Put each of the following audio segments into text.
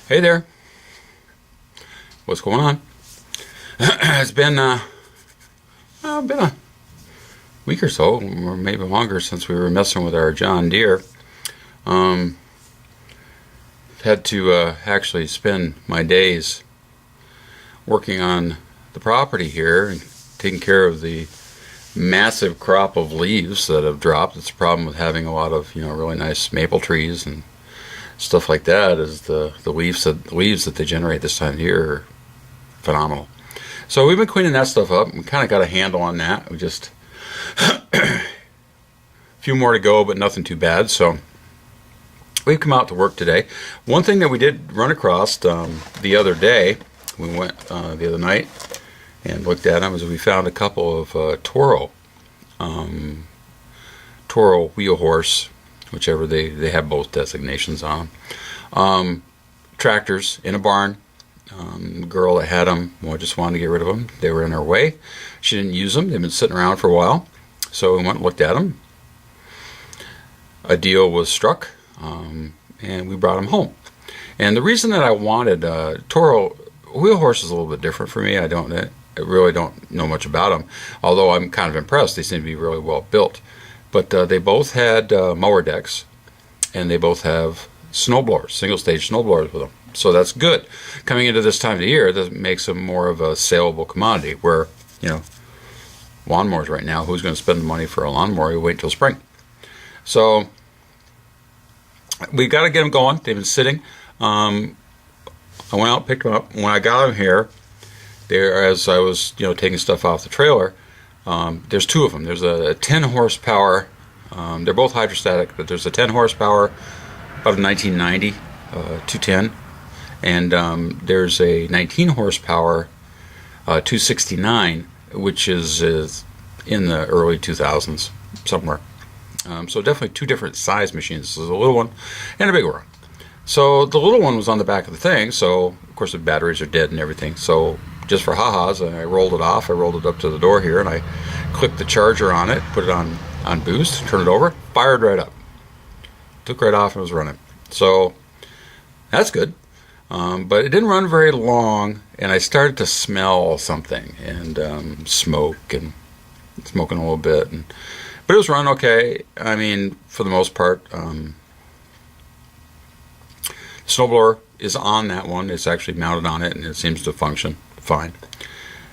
Hey there. What's going on? It's been a week or so, or maybe longer, since we were messing with our John Deere. Had to actually spend my days working on the property here and taking care of the massive crop of leaves that have dropped. It's a problem with having a lot of really nice maple trees and stuff like that. Is the leaves that they generate this time of year are phenomenal. So we've been cleaning that stuff up. We kind of got a handle on that. We just a few more to go, but nothing too bad. So we've come out to work today. One thing that we did run across the other day, we went the other night and looked at them, is we found a couple of Toro wheel horse, whichever they have both designations on them. Tractors in a barn. The girl that had them, just wanted to get rid of them. They were in her way. She didn't use them. They've been sitting around for a while. So we went and looked at them. A deal was struck, and we brought them home. And the reason that I wanted Toro wheel horse is a little bit different for me. I really don't know much about them, although I'm kind of impressed. They seem to be really well built. But they both had mower decks, and they both have snowblowers, single-stage snowblowers with them. So that's good. Coming into this time of the year, that makes them more of a saleable commodity, where, lawnmowers right now, who's going to spend the money for a lawnmower? You wait till spring. So we've got to get them going. They've been sitting. I went out, picked them up. When I got them here, as I was taking stuff off the trailer, there's two of them. There's a 10 horsepower. They're both hydrostatic, but there's a 10 horsepower, about a 1990 210, and there's a 19 horsepower 269, which is in the early 2000s somewhere. So definitely two different size machines. There's a little one and a bigger one. So the little one was on the back of the thing, so of course the batteries are dead and everything. So just for ha-has, I rolled it off. I rolled it up to the door here, and I clicked the charger on it, put it on boost, turned it over, fired right up. Took right off and was running. So that's good. But it didn't run very long, and I started to smell something, and smoke, and smoking a little bit. But it was running okay. I mean, for the most part. Snowblower is on that one. It's actually mounted on it, and it seems to function fine.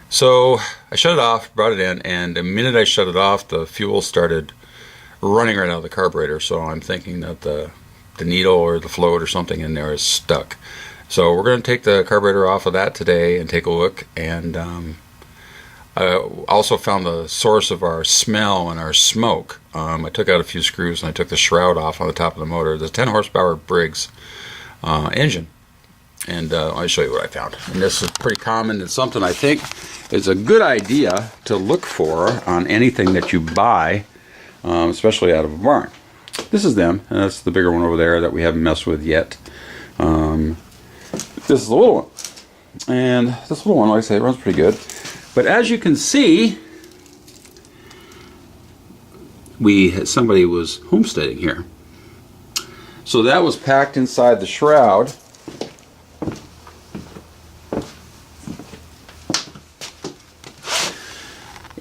So I shut it off, brought it in, and the minute I shut it off, the fuel started running right out of the carburetor. So I'm thinking that the needle or the float or something in there is stuck. So we're going to take the carburetor off of that today and take a look. And I also found the source of our smell and our smoke. I took out a few screws, and I took the shroud off on the top of the motor. The 10 horsepower Briggs engine, and I'll show you what I found. And this is pretty common. It's something I think is a good idea to look for on anything that you buy, especially out of a barn. This is them, and that's the bigger one over there that we haven't messed with yet. This is the little one, and this little one, like I say, it runs pretty good. But as you can see, somebody was homesteading here. So that was packed inside the shroud.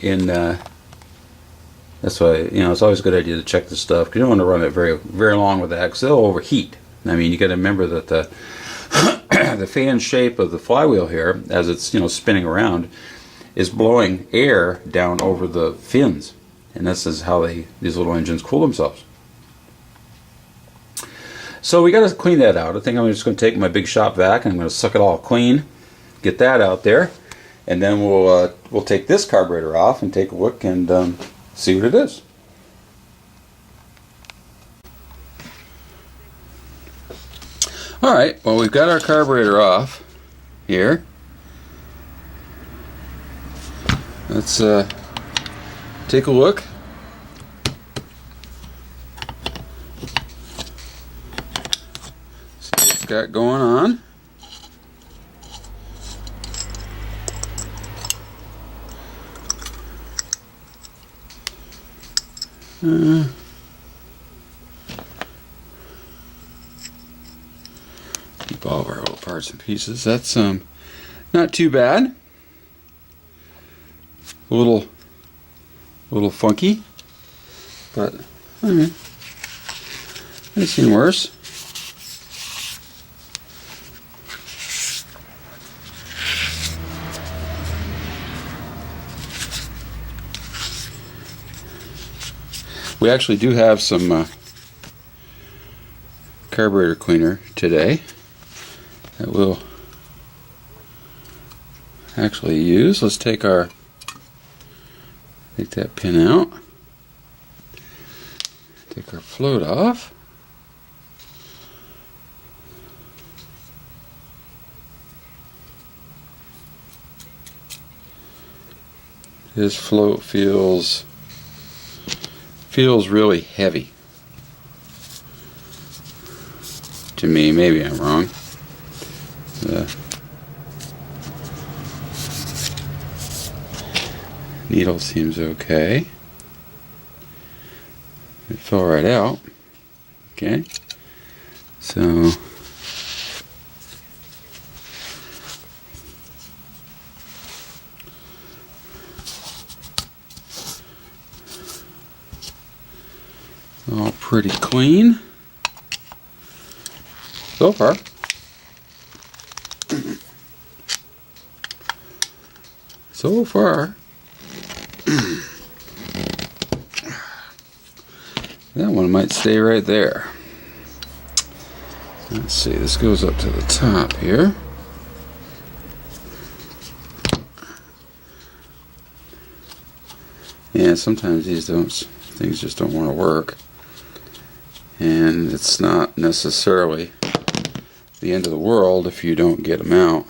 And that's why, it's always a good idea to check this stuff, because you don't want to run it very, very long with that, because it'll overheat. I mean, you got to remember that the the fan shape of the flywheel here, as it's spinning around, is blowing air down over the fins, and this is how these little engines cool themselves. So we got to clean that out. I think I'm just going to take my big shop vac and I'm going to suck it all clean, get that out there, and then we'll take this carburetor off and take a look and see what it is. All right. Well, we've got our carburetor off here. Let's take a look. Got going on. Keep all of our out parts and pieces. That's not too bad. A little funky, but I mean, I've seen worse. We actually do have some carburetor cleaner today that we'll actually use. Let's take that pin out. Take our float off. This float feels really heavy to me. Maybe I'm wrong. The needle seems okay. It fell right out. Okay, so all pretty clean so far. So far. That one might stay right there. Let's see, this goes up to the top here. Yeah, sometimes these things just don't want to work. And it's not necessarily the end of the world if you don't get them out.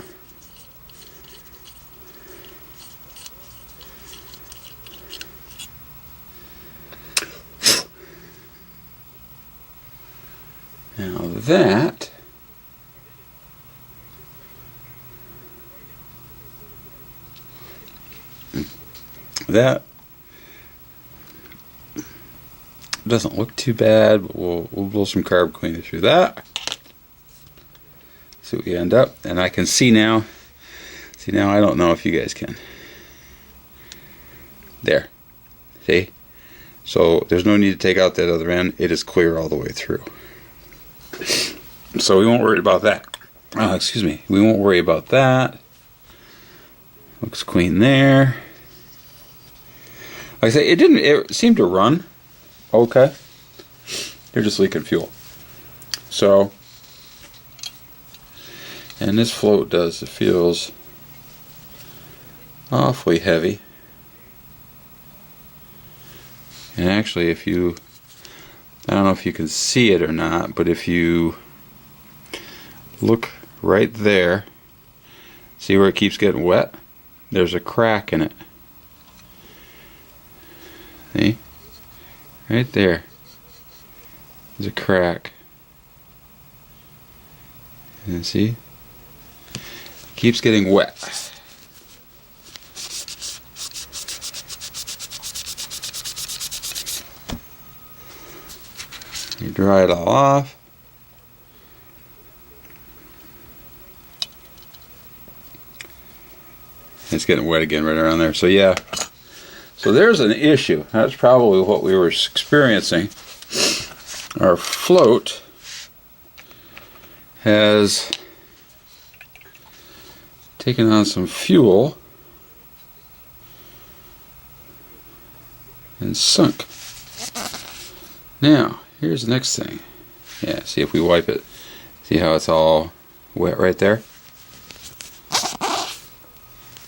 Now that doesn't look too bad, but we'll blow some carb cleaner through that. See what we end up. And I can see now. See now, I don't know if you guys can. There. See? So there's no need to take out that other end. It is clear all the way through. So we won't worry about that. Excuse me. We won't worry about that. Looks clean there. Like I say, it seemed to run okay. They're just leaking fuel. So, and this float it feels awfully heavy. And actually, I don't know if you can see it or not, but if you look right there, see where it keeps getting wet? There's a crack in it. See? Right there. There's a crack. And see? It keeps getting wet. You dry it all off. It's getting wet again right around there. So yeah. So there's an issue. That's probably what we were experiencing. Our float has taken on some fuel and sunk. Now, here's the next thing. Yeah, see if we wipe it. See how it's all wet right there?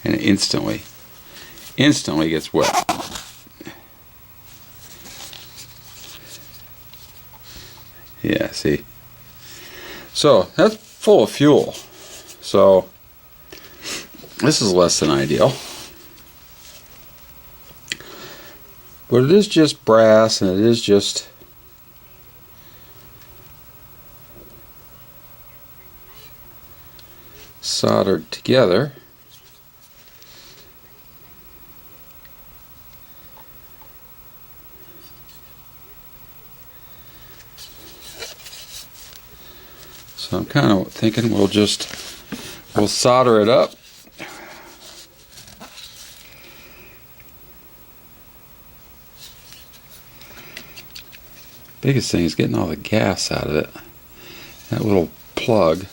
And it instantly gets wet. Yeah, see? So, that's full of fuel. So, this is less than ideal. But it is just brass, and it is just soldered together. So I'm kind of thinking we'll solder it up. Biggest thing is getting all the gas out of it. That little plug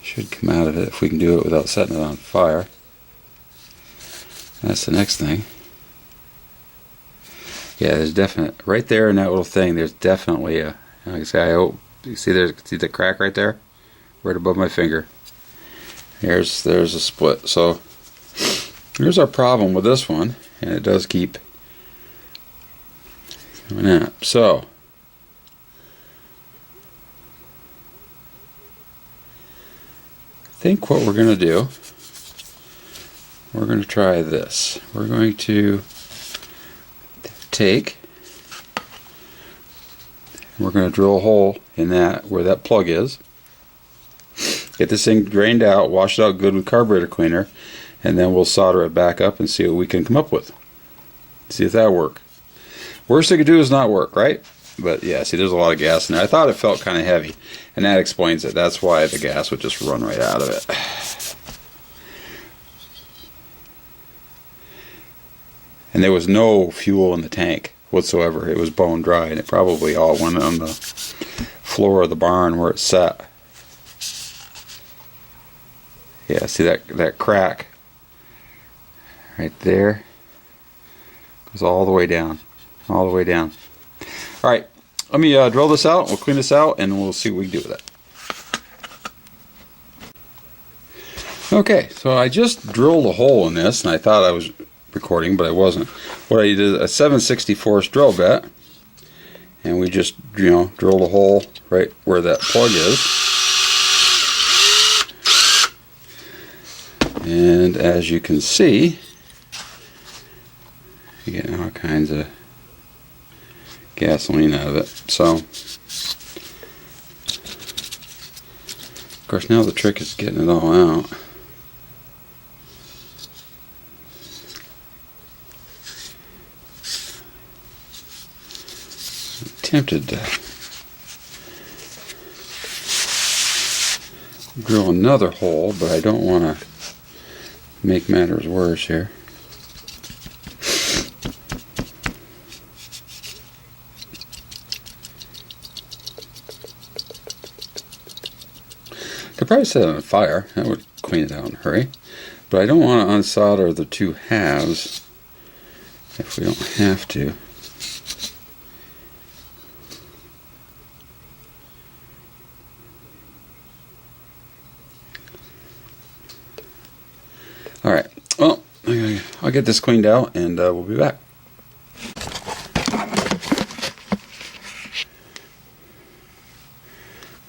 should come out of it if we can do it without setting it on fire. That's the next thing. Yeah, there's definitely, right there in that little thing, there's definitely a, like I say, you see the crack right there? Right above my finger. There's a split. So here's our problem with this one, and it does keep coming out. So I think what we're going to do, we're going to try this. We're going to we're going to drill a hole in that where that plug is, get this thing drained out, wash it out good with carburetor cleaner, and then we'll solder it back up and see what we can come up with. See if that'll work. Worst it could do is not work, right? But yeah, see, there's a lot of gas in there. I thought it felt kind of heavy, and that explains it. That's why the gas would just run right out of it. And there was no fuel in the tank whatsoever. It was bone dry, and it probably all went on the floor of the barn where it sat. Yeah, see that crack right there? Goes all the way down. All the way down. Alright, let me drill this out. We'll clean this out, and we'll see what we can do with it. Okay, so I just drilled a hole in this, and I thought I was recording, but I wasn't. What I did, a 7/64 drill bit, and we just, drilled a hole right where that plug is. And as you can see, you're getting all kinds of gasoline out of it. So, of course, now the trick is getting it all out. Tempted to drill another hole, but I don't want to make matters worse here. Could probably set it on fire. That would clean it out in a hurry. But I don't want to unsolder the two halves if we don't have to. Alright, well, I'll get this cleaned out, and we'll be back.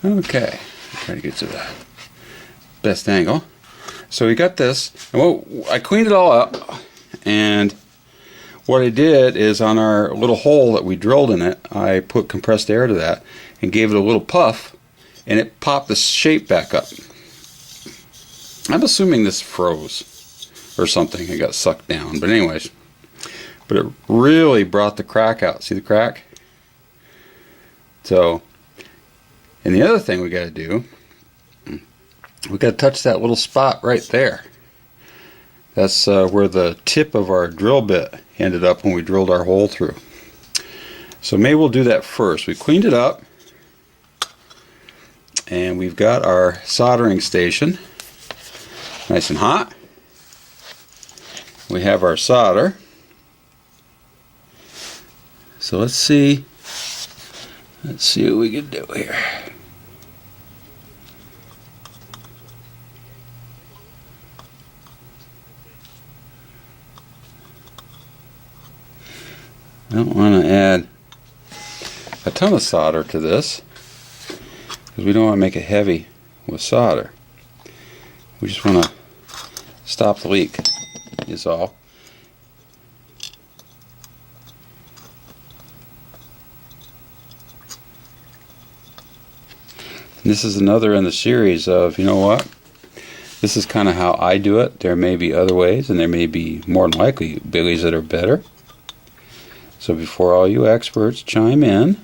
Okay, try to get to the best angle. So we got this, and I cleaned it all up, and what I did is on our little hole that we drilled in it, I put compressed air to that and gave it a little puff, and it popped the shape back up. I'm assuming this froze or something. It got sucked down, but anyways, but it really brought the crack out. See the crack? So, and the other thing we got to do, we got to touch that little spot right there. That's where the tip of our drill bit ended up when we drilled our hole through. So maybe we'll do that first. We cleaned it up, and we've got our soldering station nice and hot. We have our solder. So let's see what we can do here. I don't want to add a ton of solder to this because we don't want to make it heavy with solder. We just want to stop the leak is all. And this is another in the series of, you know what, this is kind of how I do it. There may be other ways, and there may be more than likely ways that are better. So before all you experts chime in,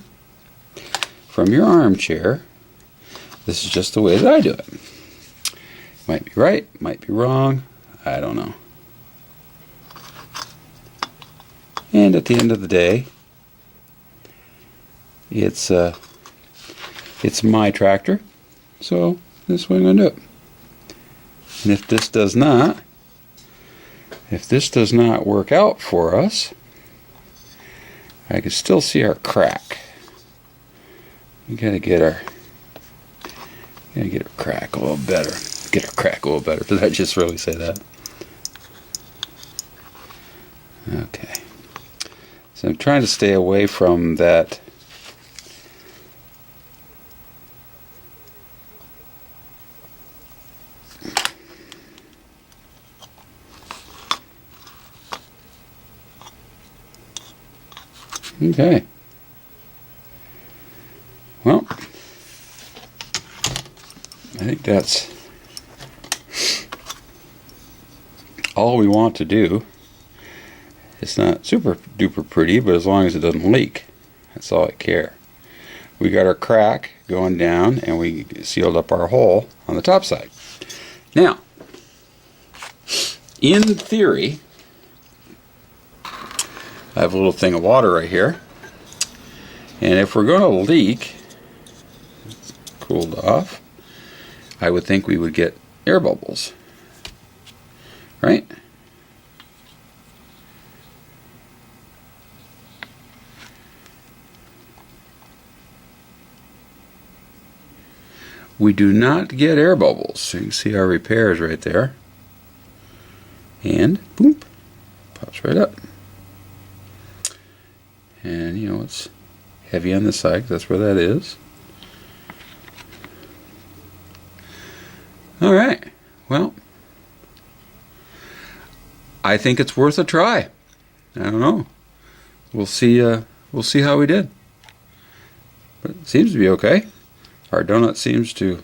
from your armchair. This is just the way that I do it. Might be right, might be wrong, I don't know. And at the end of the day, it's my tractor, so this is what I'm going to do it. And if this does not work out for us, I can still see our crack. We gotta get our crack a little better. Get our crack a little better. Did I just really say that? Okay. So I'm trying to stay away from that. Okay. Well, I think that's all we want to do. It's not super duper pretty, but as long as it doesn't leak, that's all I care. We got our crack going down, and we sealed up our hole on the top side. Now, in theory, I have a little thing of water right here, and if we're going to leak, it's cooled off, I would think we would get air bubbles, right? We do not get air bubbles. So you can see our repairs right there, and boom, pops right up. And you know, it's heavy on the side, that's where that is. Alright, well, I think it's worth a try. I don't know. We'll see how we did. But it seems to be okay. Our donut seems to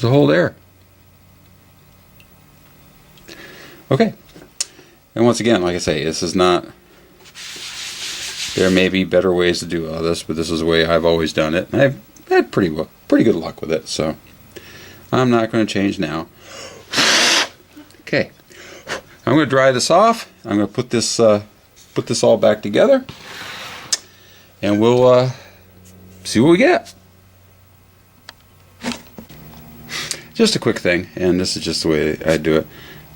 hold air. Okay. And once again, like I say, this is not, there may be better ways to do all this, but this is the way I've always done it. And I've had pretty good luck with it, so I'm not going to change now. Okay. I'm going to dry this off. I'm going to put this all back together, and we'll see what we get. Just a quick thing, and this is just the way I do it.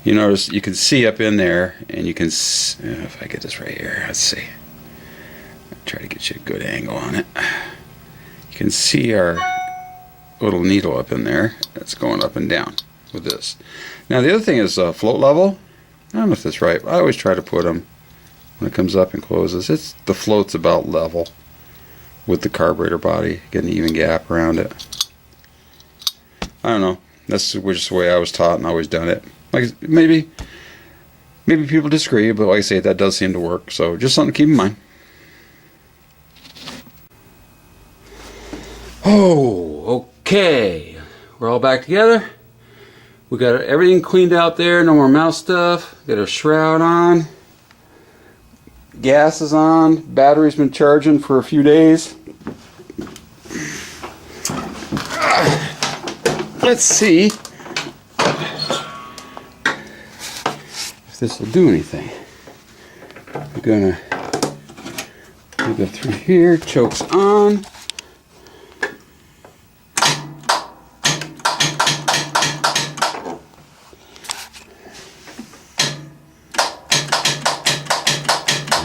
You notice you can see up in there, and you can if I get this right here, let's see. I'll try to get you a good angle on it. You can see our little needle up in there that's going up and down with this. Now the other thing is float level. I don't know if that's right. I always try to put them when it comes up and closes. The float's about level with the carburetor body, get an even gap around it. I don't know. That's just the way I was taught and always done it. Like maybe people disagree, but like I say, that does seem to work. So just something to keep in mind. Oh, okay. We're all back together. We got everything cleaned out there. No more mouse stuff. Got our shroud on. Gas is on. Battery's been charging for a few days. Let's see if this will do anything. We're gonna go through here. Choke's on.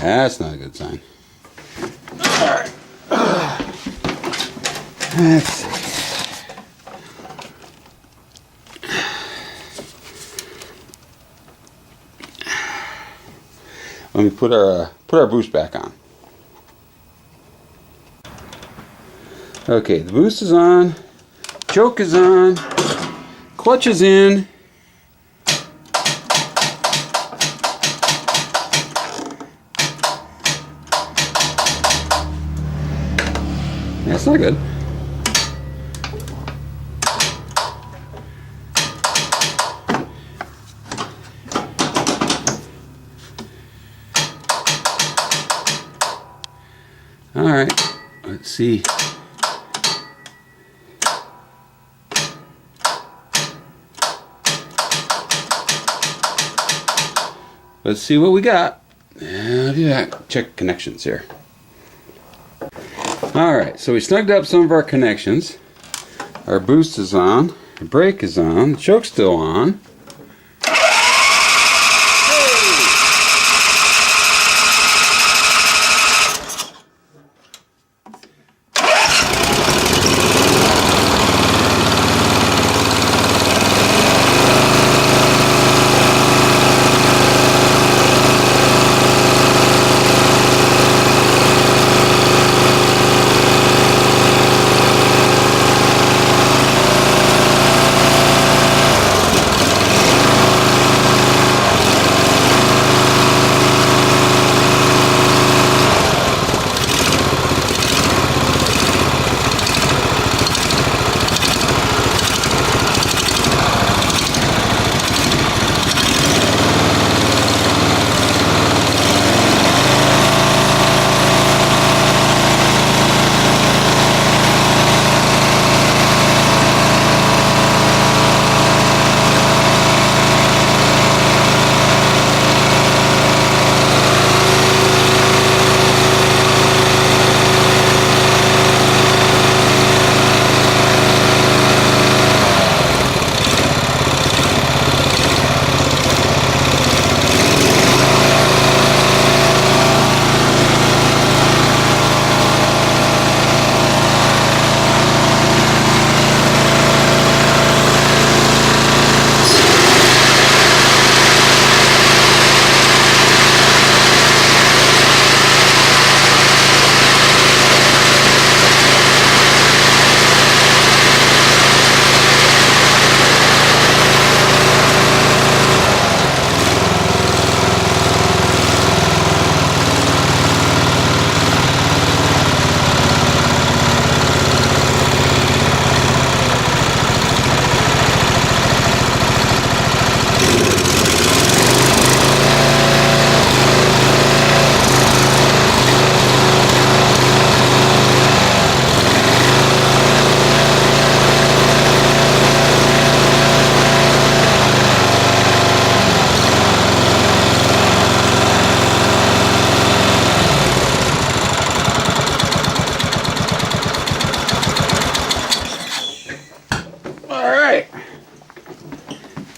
That's not a good sign. Alright. Let's see. Let me put our boost back on. Okay, the boost is on. Choke is on. Clutch is in. That's not good. see. Let's see what we got. I'll do that. Check connections here. Alright, so we snugged up some of our connections. Our boost is on. The brake is on. The choke's still on.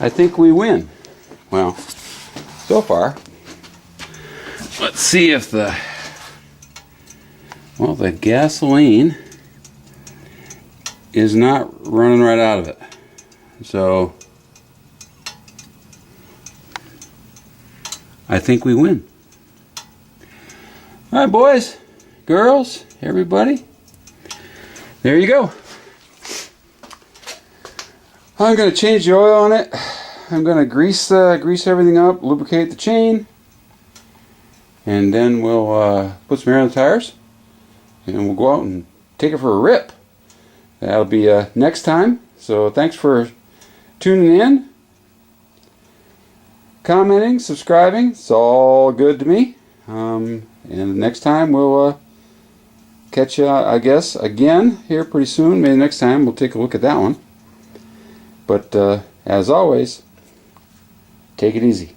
I think we win. Well, so far. Let's see if the gasoline is not running right out of it. So I think we win. All right, boys, girls, everybody. There you go. I'm going to change the oil on it. I'm going to grease everything up, lubricate the chain, and then we'll put some air on the tires, and we'll go out and take it for a rip. That'll be next time. So thanks for tuning in, commenting, subscribing. It's all good to me. And next time we'll catch you, I guess, again here pretty soon. Maybe next time we'll take a look at that one. But as always, take it easy.